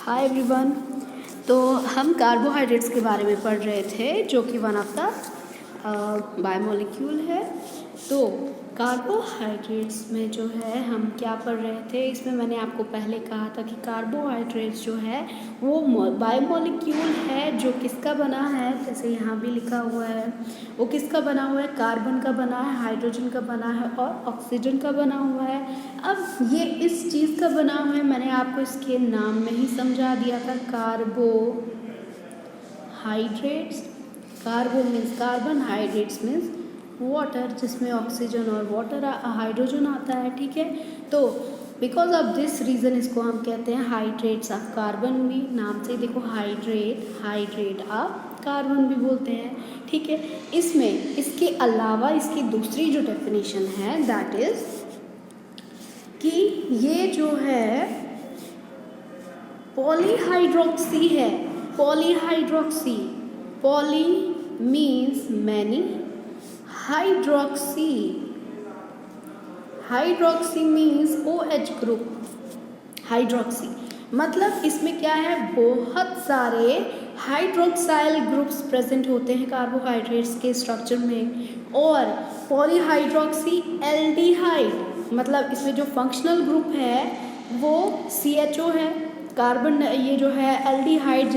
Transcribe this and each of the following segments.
Hi everyone. तो हम carbohydrates के बारे में पढ़ रहे थे जो कि वन ऑफ द बायोमोलिक्यूल है। तो कार्बोहाइड्रेट्स में जो है हम क्या पढ़ रहे थे, इसमें मैंने आपको पहले कहा था कि कार्बोहाइड्रेट्स जो है वो बायोमोलिक्यूल है जो किसका बना है, जैसे यहाँ भी लिखा हुआ है वो किसका बना हुआ है, कार्बन का बना है, हाइड्रोजन का बना है और ऑक्सीजन का बना हुआ है। अब ये इस चीज़ का बना हुआ है, मैंने आपको इसके नाम में ही समझा दिया था, carbohydrates. Carbo means carbon, hydrates means water, जिसमें ऑक्सीजन और वाटर हाइड्रोजन आता है। ठीक है, तो बिकॉज ऑफ दिस रीज़न इसको हम कहते हैं हाइड्रेट्स ऑफ कार्बन भी, नाम से देखो हाइड्रेट ऑफ कार्बन भी बोलते हैं। ठीक है, इसमें इसके अलावा इसकी दूसरी जो डेफिनेशन है दैट इज़ कि ये जो है पॉलीहाइड्रोक्सी है। Polyhydroxy, poly means many, hydroxy means OH group. Hydroxy मतलब इसमें क्या है, बहुत सारे हाइड्रोक्साइल ग्रुप्स प्रेजेंट होते हैं कार्बोहाइड्रेट्स के स्ट्रक्चर में। और पॉलीहाइड्रोक्सी एल्डिहाइड मतलब इसमें जो फंक्शनल ग्रुप है वो CHO है। कार्बन ये जो है एल्डिहाइड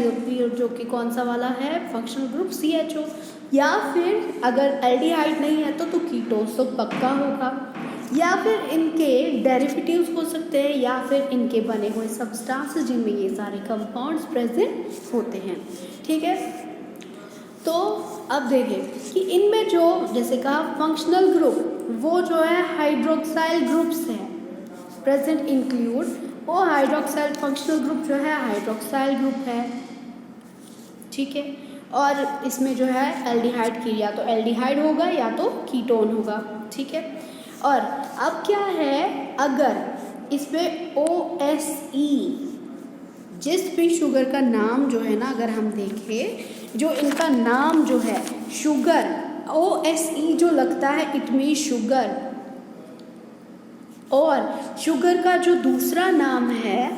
जो कि कौन सा वाला है, फंक्शनल ग्रुप CHO। या फिर अगर एल्डिहाइड नहीं है तो कीटोन्स तो पक्का होगा, या फिर इनके डेरिवेटिव्स हो सकते हैं, या फिर इनके बने हुए सब्सटेंसेस जिनमें ये सारे कंपाउंड्स प्रेजेंट होते हैं। ठीक है, तो अब देखें कि इनमें जो जैसे कहा फंक्शनल ग्रुप वो जो है हाइड्रोक्साइल ग्रुप्स है प्रेजेंट इंक्लूड, वो हाइड्रोक्साइल फंक्शनल ग्रुप जो है हाइड्रोक्साइल ग्रुप है। ठीक है, और इसमें जो है एल्डिहाइड की या तो एल्डिहाइड होगा या तो कीटोन होगा। ठीक है, और अब क्या है, अगर इसमें OSE जिस भी शुगर का नाम जो है ना, अगर हम देखें जो इनका नाम जो है शुगर, OSE जो लगता है इट मीन शुगर, और शुगर का जो दूसरा नाम है,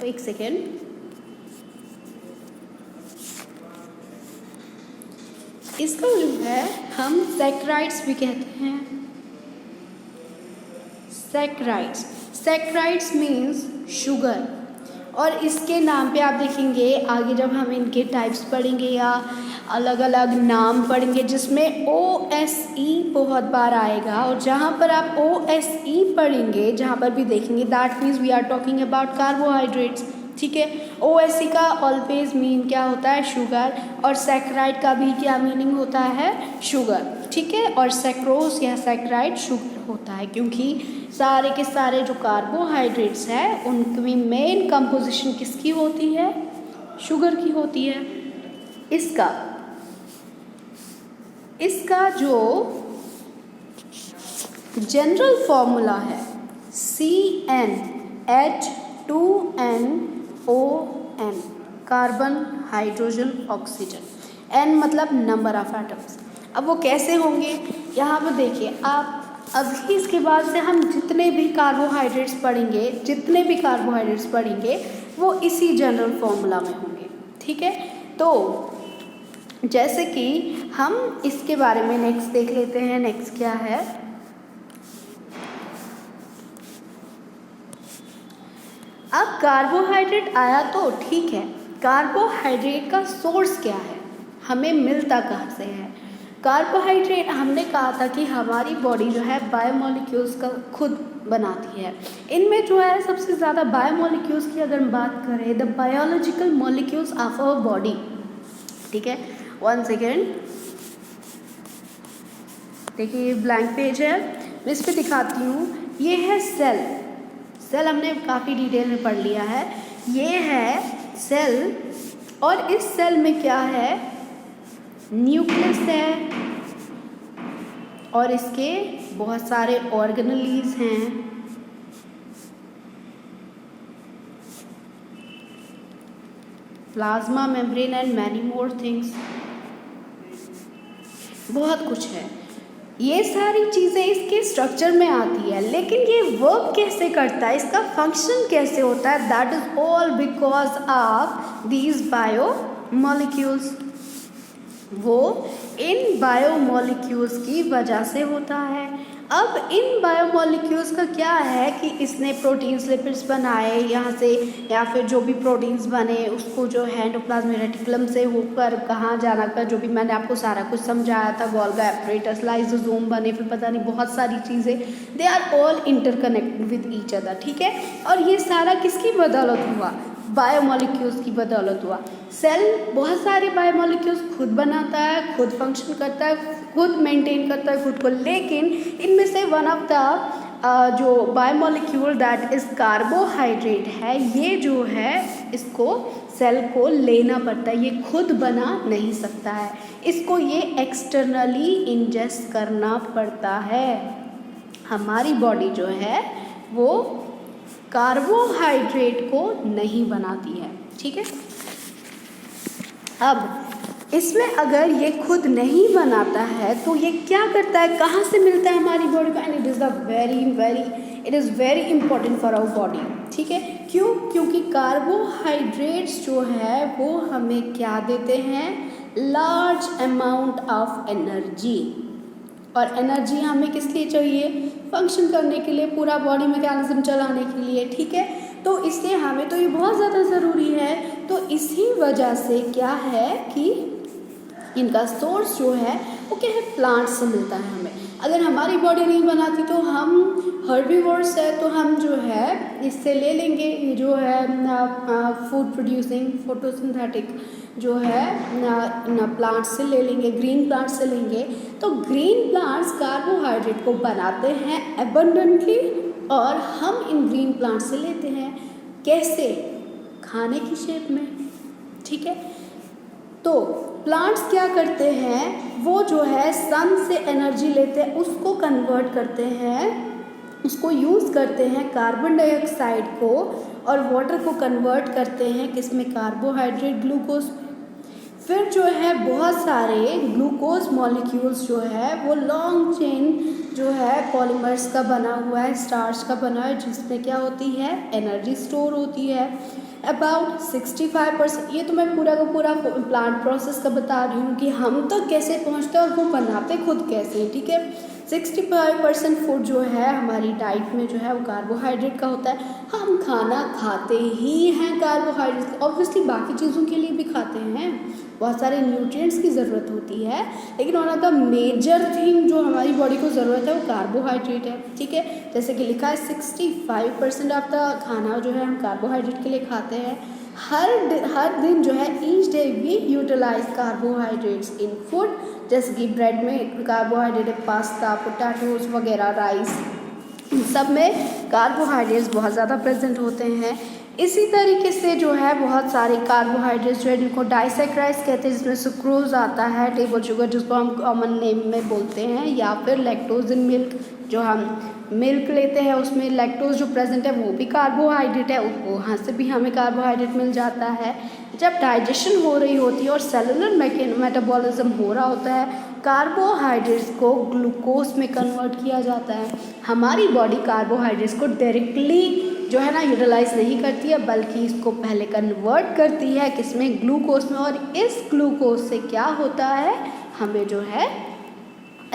एक सेकेंड, इसका जो है हम सैकराइड्स भी कहते हैं। सैकराइड्स मीन्स शुगर, और इसके नाम पे आप देखेंगे आगे जब हम इनके टाइप्स पढ़ेंगे या अलग अलग नाम पढ़ेंगे जिसमें OSE बहुत बार आएगा, और जहाँ पर आप OSE पढ़ेंगे जहाँ पर भी देखेंगे that means we are talking about carbohydrates. ठीक है, OSE का ऑलवेज मीन क्या होता है, शुगर, और सैकराइड का भी क्या मीनिंग होता है, शुगर। ठीक है, और सैक्रोज या सैकराइड शुगर होता है, क्योंकि सारे के सारे जो कार्बोहाइड्रेट्स हैं उनकी मेन कंपोजिशन किसकी होती है, शुगर की होती है। इसका जो जनरल फॉर्मूला है CnH2nOn, carbon, hydrogen, oxygen, N मतलब नंबर ऑफ एटम्स। अब वो कैसे होंगे, यहाँ पर देखिए आप, अभी इसके बाद से हम जितने भी कार्बोहाइड्रेट्स पढ़ेंगे वो इसी जनरल फॉर्मूला में होंगे। ठीक है, तो जैसे कि हम इसके बारे में नेक्स्ट देख लेते हैं। नेक्स्ट क्या है, अब कार्बोहाइड्रेट आया तो ठीक है, कार्बोहाइड्रेट का सोर्स क्या है, हमें मिलता कहाँ से है। कार्बोहाइड्रेट हमने कहा था कि हमारी बॉडी जो है बायोमोलिक्यूल्स का खुद बनाती है। इनमें जो है सबसे ज़्यादा बायोमोलिक्यूल्स की अगर हम बात करें, the biological molecules of our body. ठीक है, वन सेकेंड, देखिए ये ब्लैंक पेज है, मैं इस पर दिखाती हूँ। ये है सेल हमने काफ़ी डिटेल में पढ़ लिया है। ये है सेल, और इस सेल में क्या है, न्यूक्लियस है, और इसके बहुत सारे ऑर्गेनेल्स हैं। Plasma membrane and many more things, बहुत कुछ है। ये सारी चीज़ें इसके स्ट्रक्चर में आती है, लेकिन ये वर्क कैसे करता है, इसका फंक्शन कैसे होता है, that is all because of these biomolecules. वो इन बायोमोलिक्यूल्स की वजह से होता है। अब इन बायोमोलिक्यूल्स का क्या है कि इसने प्रोटीन्स लिपिड्स बनाए यहाँ से, या फिर जो भी प्रोटीन्स बने उसको जो है एंडोप्लाज्मिक रेटिकुलम से होकर कहाँ जाना का, जो भी मैंने आपको सारा कुछ समझाया था, गोल्गी एपरेटस, लाइसोसोम बने, फिर पता नहीं बहुत सारी चीज़ें, they are all interconnected with each other, ठीक है। और ये सारा किसकी बदौलत हुआ, बायोमोलिक्यूल्स की बदौलत हुआ। सेल बहुत सारे बायोमोलिक्यूल्स खुद बनाता है, खुद फंक्शन करता है, खुद मेंटेन करता है खुद को, लेकिन इनमें से वन ऑफ द जो बायोमोलिक्यूल दैट इज कार्बोहाइड्रेट है, ये जो है इसको सेल को लेना पड़ता है, ये खुद बना नहीं सकता है, इसको ये एक्सटर्नली इंजेस्ट करना पड़ता है। हमारी बॉडी जो है वो कार्बोहाइड्रेट को नहीं बनाती है, ठीक है। अब इसमें अगर ये खुद नहीं बनाता है तो ये क्या करता है, कहाँ से मिलता है हमारी बॉडी को, and it is very important for our body, ठीक है। क्यों, क्योंकि कार्बोहाइड्रेट्स जो है वो हमें क्या देते हैं, लार्ज अमाउंट ऑफ एनर्जी। और एनर्जी हमें किस लिए चाहिए, फंक्शन करने के लिए, पूरा बॉडी मैकेनिज्म चलाने के लिए, ठीक है। तो इसलिए हमें तो ये बहुत ज़्यादा ज़रूरी है। तो इसी वजह से क्या है कि इनका सोर्स जो है वो क्या है, प्लांट से मिलता है हमें। अगर हमारी बॉडी नहीं बनाती तो हम हर्बीवोर्स है, तो हम जो है इससे ले लेंगे, ये जो है फूड प्रोड्यूसिंग फोटोसिंथेटिक जो है प्लांट्स से ले लेंगे, ग्रीन प्लांट्स से लेंगे। तो ग्रीन प्लांट्स कार्बोहाइड्रेट को बनाते हैं एबंडेंटली, और हम इन ग्रीन प्लांट्स से लेते हैं कैसे, खाने की शेप में, ठीक है। तो प्लांट्स क्या करते हैं, वो जो है सन से एनर्जी लेते हैं, उसको कन्वर्ट करते हैं, उसको यूज़ करते हैं कार्बन डाइऑक्साइड को, और वाटर को कन्वर्ट करते हैं किसमें, कार्बोहाइड्रेट, ग्लूकोज। फिर जो है बहुत सारे ग्लूकोज मॉलिक्यूल्स जो है वो लॉन्ग चेन जो है पॉलीमर्स का बना हुआ है, स्टार्च का बना है, जिसमें क्या होती है, एनर्जी स्टोर होती है अबाउट 65%। ये तो मैं पूरा का पूरा प्लांट प्रोसेस का बता रही हूँ कि हम तक कैसे पहुँचते हैं और वो बनाते खुद कैसे, ठीक है। 65% फूड जो है हमारी डाइट में जो है वो कार्बोहाइड्रेट का होता है। हम खाना खाते ही हैं कार्बोहाइड्रेट, ऑब्वियसली बाकी चीज़ों के लिए भी खाते हैं, बहुत सारे न्यूट्रिएंट्स की ज़रूरत होती है, लेकिन one of the major thing जो हमारी बॉडी को ज़रूरत है वो कार्बोहाइड्रेट है, ठीक है। जैसे कि लिखा है 65% ऑफ द खाना जो है हम कार्बोहाइड्रेट के लिए खाते हैं। हर दिन जो है each day we utilise carbohydrates in food, जैसे कि ब्रेड में कार्बोहाइड्रेट, पास्ता, पोटैटोज वगैरह, राइस, इन सब में कार्बोहाइड्रेट्स बहुत ज़्यादा प्रेजेंट होते हैं। इसी तरीके से जो है बहुत सारे कार्बोहाइड्रेट्स जो है जिनको डाइसैक्राइड्स कहते हैं, जिसमें सुक्रोज आता है, टेबल शुगर जिसको हम कॉमन नेम में बोलते हैं, या फिर लैक्टोज इन मिल्क, जो हम मिल्क लेते हैं उसमें लैक्टोज जो प्रेजेंट है वो भी कार्बोहाइड्रेट है, वहाँ से भी हमें कार्बोहाइड्रेट मिल जाता है। जब डाइजेशन हो रही होती है और सेलुलर मेटाबॉलिज्म हो रहा होता है, कार्बोहाइड्रेट्स को ग्लूकोज में कन्वर्ट किया जाता है। हमारी बॉडी कार्बोहाइड्रेट्स को डायरेक्टली जो है ना यूटिलाइज नहीं करती है, बल्कि इसको पहले कन्वर्ट करती है किसमें, ग्लूकोज में, और इस ग्लूकोज से क्या होता है, हमें जो है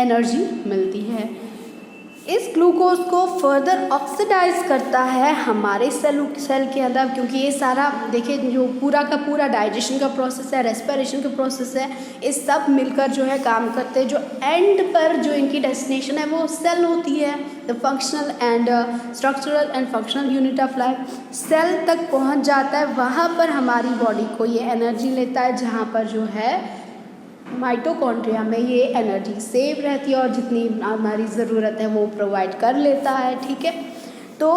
एनर्जी मिलती है। इस ग्लूकोज को फर्दर ऑक्सीडाइज करता है हमारे सेल के अंदर, क्योंकि ये सारा देखिए जो पूरा का पूरा डाइजेशन का प्रोसेस है, रेस्पिरेशन का प्रोसेस है, ये सब मिलकर जो है काम करते हैं। जो एंड पर जो इनकी डेस्टिनेशन है वो सेल होती है, the functional and structural and functional unit of life. Cell तक पहुंच जाता है, वहाँ पर हमारी बॉडी को ये एनर्जी लेता है, जहाँ पर जो है माइटोकॉन्ड्रिया में ये एनर्जी सेव रहती है और जितनी हमारी ज़रूरत है वो प्रोवाइड कर लेता है, ठीक है। तो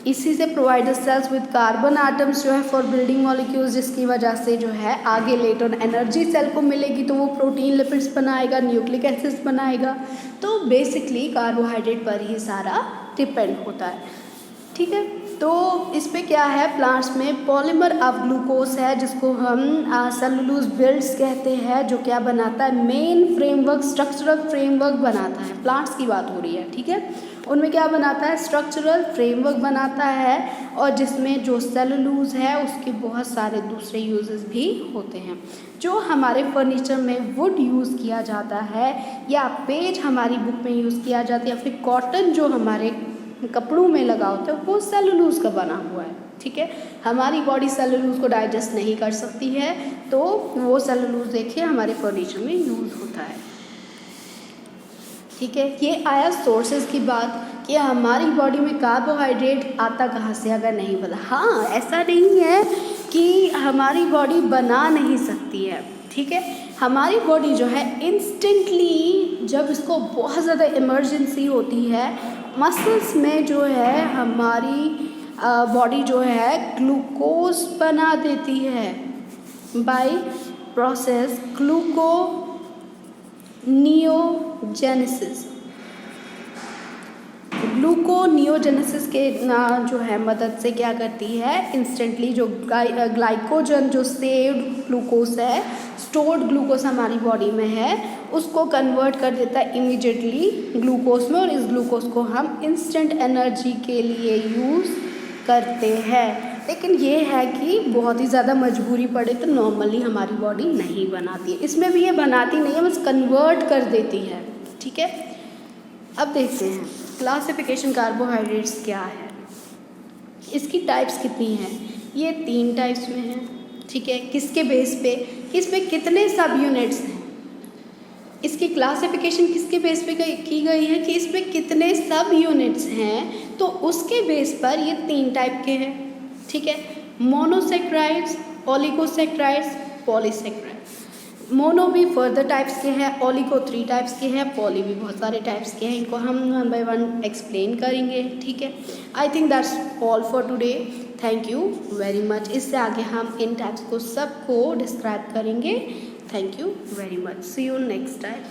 इसी से provide the cells with carbon atoms जो है फॉर बिल्डिंग मॉलिक्यूल्स, जिसकी वजह से जो है आगे लेटर एनर्जी सेल को मिलेगी, तो वो प्रोटीन लिपिड्स बनाएगा, न्यूक्लिक एसिड्स बनाएगा। तो बेसिकली कार्बोहाइड्रेट पर ही सारा डिपेंड होता है, ठीक है। तो इस पे क्या है, प्लांट्स में पॉलीमर ऑफ ग्लूकोज है जिसको हम सेलुलोज बिल्ड्स कहते हैं, जो क्या बनाता है, मेन फ्रेमवर्क, स्ट्रक्चरल फ्रेमवर्क बनाता है। प्लांट्स की बात हो रही है, ठीक है, उनमें क्या बनाता है, स्ट्रक्चरल फ्रेमवर्क बनाता है, और जिसमें जो सेलुलोज है उसके बहुत सारे दूसरे यूजेस भी होते हैं। जो हमारे फर्नीचर में वुड यूज़ किया जाता है, या पेज हमारी बुक में यूज़ किया जाता है, या फिर कॉटन जो हमारे कपड़ों में लगा होता है, वो सेलुलोज का बना हुआ है, ठीक है। हमारी बॉडी सेलुलोज को डाइजेस्ट नहीं कर सकती है, तो वो सेलुलोज देखिए हमारे फर्नीचर में यूज़ होता है, ठीक है। ये आया सोर्सेज की बात कि हमारी बॉडी में कार्बोहाइड्रेट आता कहाँ से, अगर नहीं पता, हाँ ऐसा नहीं है कि हमारी बॉडी बना नहीं सकती है, ठीक है। हमारी बॉडी जो है इंस्टेंटली, जब इसको बहुत ज़्यादा इमरजेंसी होती है, मसल्स में जो है हमारी बॉडी जो है ग्लूकोज बना देती है बाय प्रोसेस ग्लूकोनियोजेनेसिस। ग्लूकोनियोजेनेसिस के जो है मदद से क्या करती है, इंस्टेंटली जो ग्लाइकोजन जो सेव्ड ग्लूकोज है, स्टोर्ड ग्लूकोज हमारी बॉडी में है, उसको कन्वर्ट कर देता है इमीडिएटली ग्लूकोज में, और इस ग्लूकोज को हम इंस्टेंट एनर्जी के लिए यूज़ करते हैं। लेकिन ये है कि बहुत ही ज़्यादा मजबूरी पड़े तो नॉर्मली हमारी बॉडी नहीं बनाती है, इसमें भी ये बनाती नहीं है, बस कन्वर्ट कर देती है, ठीक है। अब देखते हैं क्लासिफिकेशन कार्बोहाइड्रेट्स क्या है, इसकी टाइप्स कितनी हैं। ये 3 टाइप्स में हैं, ठीक है। किसके बेस पे, इसमें कितने सब यूनिट्स हैं, इसकी क्लासिफिकेशन किसके बेस पे की गई है कि इसमें कितने सब यूनिट्स हैं, तो उसके बेस पर ये 3 टाइप के हैं, ठीक है। Monosaccharides, oligosaccharides, polysaccharides. मोनो भी फर्दर टाइप्स के हैं, ओलिगो 3 टाइप्स के हैं, पॉली भी बहुत सारे टाइप्स के हैं, इनको हम 1 बाय 1 एक्सप्लेन करेंगे, ठीक है। I think that's all for today, thank you very much. इससे आगे हम इन टाइप्स को सबको डिस्क्राइब करेंगे। Thank you very much, see you next time.